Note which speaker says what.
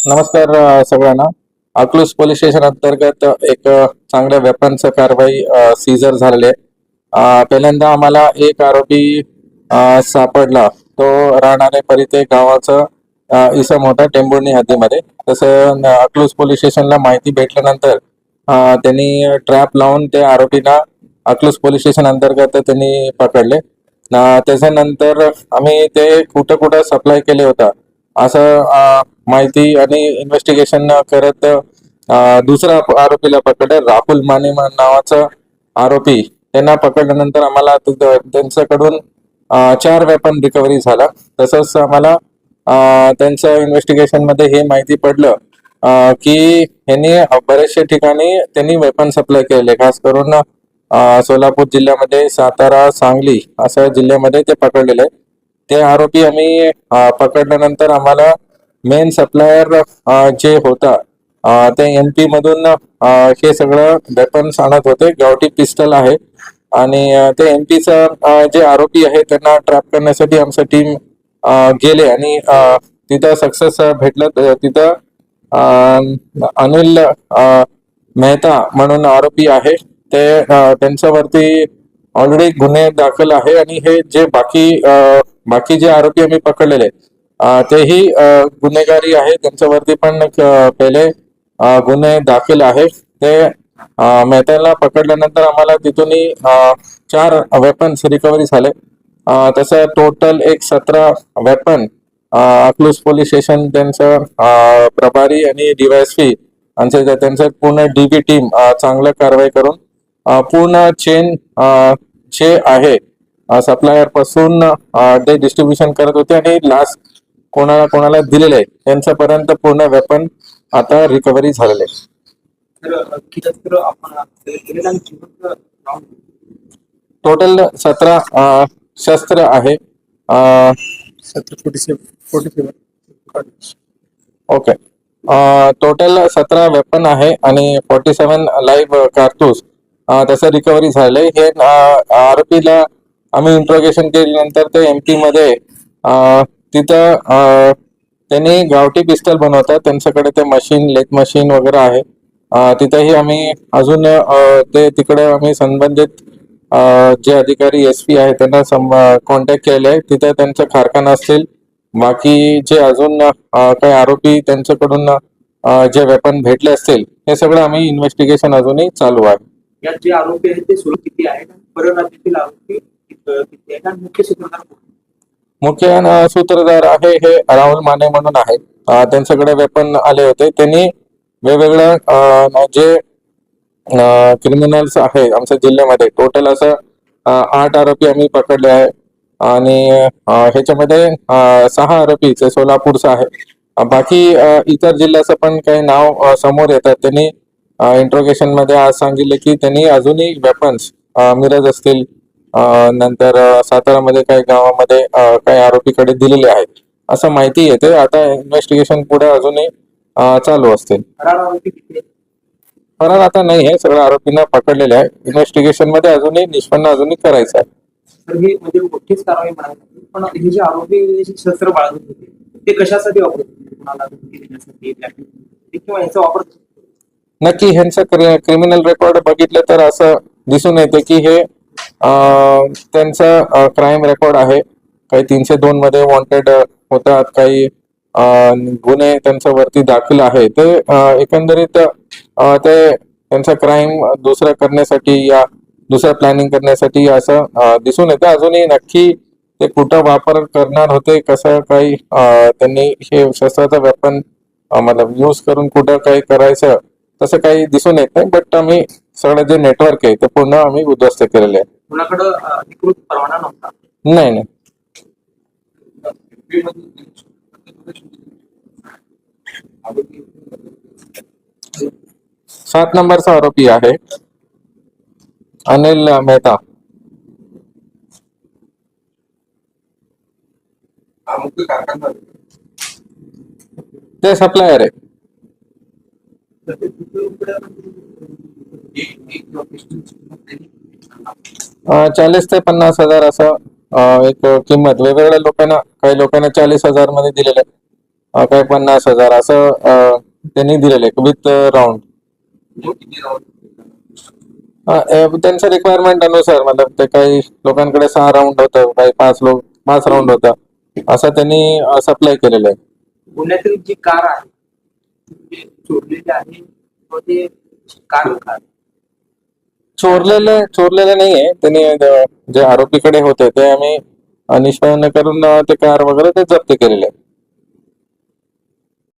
Speaker 1: नमस्कार सगळ्यांना. Akluj police station अंतर्गत एक चांगल्या वेपनचं कारवाई सीझर झालेली आहे. पहिल्यांदा आम्हाला एक आरोपी सापडला. तो राहणारे परिते गावाचं इसम होता टेंभुर्णी हद्दीमध्ये. तसं अकलूज पोलीस स्टेशनला माहिती भेटल्यानंतर त्यांनी ट्रॅप लावून त्या आरोपीला अकलूज पोलीस स्टेशन अंतर्गत त्यांनी पकडले. त्याच्यानंतर आम्ही ते कुठं कुठं सप्लाय केले होता असं माहिती आणि इन्व्हेस्टिगेशन करत दुसरा आरोपीला पकडले. राहुल माने नावाचा आरोपी त्यांना पकडल्यानंतर आम्हाला त्यांच्याकडून 4 वेपन रिकव्हरी झाला. तसंच आम्हाला त्यांच्या इन्व्हेस्टिगेशन मध्ये हे माहिती पडलं की यांनी बरेचशा ठिकाणी त्यांनी वेपन सप्लाय केले, खास करून सोलापूर जिल्ह्यामध्ये, सातारा, सांगली अशा जिल्ह्यामध्ये ते पकडलेले. ते आरोपी आम्ही पकडल्यानंतर आम्हाला मेन सप्लायर जे होता ते MP मधून हे सगळं वेपन्स आणत होते. गावठी पिस्टल आहे आणि ते MPचा जे आरोपी आहे त्यांना ट्रॅप करण्यासाठी आमचं टीम गेले आणि तिथं सक्सेस भेटलं. तिथं अनिल मेहता म्हणून आरोपी आहे, ते त्यांच्यावरती ऑलरेडी गुन्हे दाखल आहे आणि हे जे बाकी जे आरोपी आम्ही पकडलेले तेही गुन्हेगारी आहे. त्यांच्यावरती पण पहिले गुन्हे दाखल आहे. ते मेहताला पकडल्यानंतर आम्हाला तिथूनही 4 वेपन्स रिकव्हरी झाले. तसं टोटल एक 17 वेपन अकलूज पोलीस स्टेशन त्यांचं प्रभारी आणि DYSP त्यांचं पूर्ण DB टीम चांगलं कारवाई करून पूर्ण चेन जे आहे सप्लायर पासून ते डिस्ट्रीब्युशन करत होते आणि लास्ट कोणाला कोणाला दिलेले आहे त्यांच्यापर्यंत पूर्ण वेपन आता रिकव्हरी झालेले आहे. टोटल 17 शस्त्र आहे. ओके, टोटल 17 वेपन आहे आणि 47 लाईव्ह कारतूस तसं रिकव्हरी झालंय. हे आरोपीला आम्ही इंट्रोगेशन केल्यानंतर ते MP मध्ये तिथं त्यांनी गावठी पिस्टल बनवतात. त्यांच्याकडे ते लेथ मशीन वगैरे आहे. तिथंही आम्ही अजून ते तिकडे आम्ही संबंधित जे अधिकारी SP आहे त्यांना कॉन्टॅक्ट केले आहे. तिथे त्यांचं कारखाना असतील, बाकी जे अजून काही आरोपी त्यांच्याकडून जे वेपन भेटले असतील हे सगळं आम्ही इन्व्हेस्टिगेशन अजूनही चालू आहे.
Speaker 2: यात जे आरोपी आहेत ते किती आहेत, परराज्यातील आरोपी किती आहेत,
Speaker 1: मुख्य सूत्रधार आहे हे राहुल माने म्हणून आहे. त्यांच्याकडे वेपन आले होते. त्यांनी वेगवेगळ्या जे क्रिमिनल्स आहे आमच्या जिल्ह्यामध्ये टोटल असं 8 आरोपी आम्ही पकडले आहे आणि ह्याच्यामध्ये 6 आरोपी सोलापूरचा आहे. बाकी इतर जिल्ह्याचं पण काही नाव समोर येतात. त्यांनी इंट्रोगेशन मध्ये आज सांगितले की त्यांनी अजूनही वेपन्स मिरज असतील, नंतर सातारामध्ये काही गावामध्ये काही आरोपीकडे दिलेले आहेत असं माहिती येते. आता इन्व्हेस्टिगेशन पुढे अजूनही चालू असतील. फरार आता नाही आहे, सगळ्या आरोपींना पकडलेले आहे. इन्व्हेस्टिगेशन मध्ये अजूनही निष्पन्न अजूनही करायचं आहे.
Speaker 2: तर हे म्हणजे मोठीच कारवाई म्हणाली, पण हे जे आरोपी शस्त्र बाळगत होते ते कशासाठी वापरत होते, कुणाला देण्यासाठी किंवा याचा वापर
Speaker 1: नक्की ह्यांचं क्रिमिनल रेकॉर्ड बघितलं तर असं दिसून येते की हे त्यांचा क्राईम रेकॉर्ड आहे. काही 302 मध्ये वॉन्टेड होतात, काही गुन्हे त्यांच्या वरती दाखल आहे. ते एकंदरीत ते त्यांचा क्राईम दुसरा करण्यासाठी या दुसरं प्लॅनिंग करण्यासाठी असं दिसून येतं. अजूनही नक्की ते कुठं वापर करणार होते, कसं काही त्यांनी हे शस्त्राचा वेपन मतलब यूज करून कुठं काही करायचं तसं काही दिसून येत नाही. बट आम्ही सगळं जे नेटवर्क आहे ते पूर्ण आम्ही उद्ध्वस्त केलेले आहे.
Speaker 2: कुणाकडं अधिकृत परवाना नव्हता?
Speaker 1: नाही नाही. 7 नंबरचा आरोपी आहे अनिल मेहता. ते सप्लायर आहे. 40 ते 50 हजार असं एक किंमत वेगवेगळ्या लोकांना, काही लोकांना 40,000 मध्ये दिलेलं आहे, काही 50,000 असं त्यांनी दिलेलं आहे विथ राऊंड. त्यांच्या रिक्वायरमेंट अनुसार मतलब ते काही लोकांकडे 6 राऊंड होतं, काही 5 राऊंड होतं, असं त्यांनी सप्लाय केलेलं आहे.
Speaker 2: पुण्यातील जी कार आहे ती चोरलेली आहे व ते कार
Speaker 1: चोरलेले नाहीये त्यांनी. जे आरोपीकडे होते ते आम्ही निष्पन्न करून ते कार वगैरे ते जप्त केलेले आहे.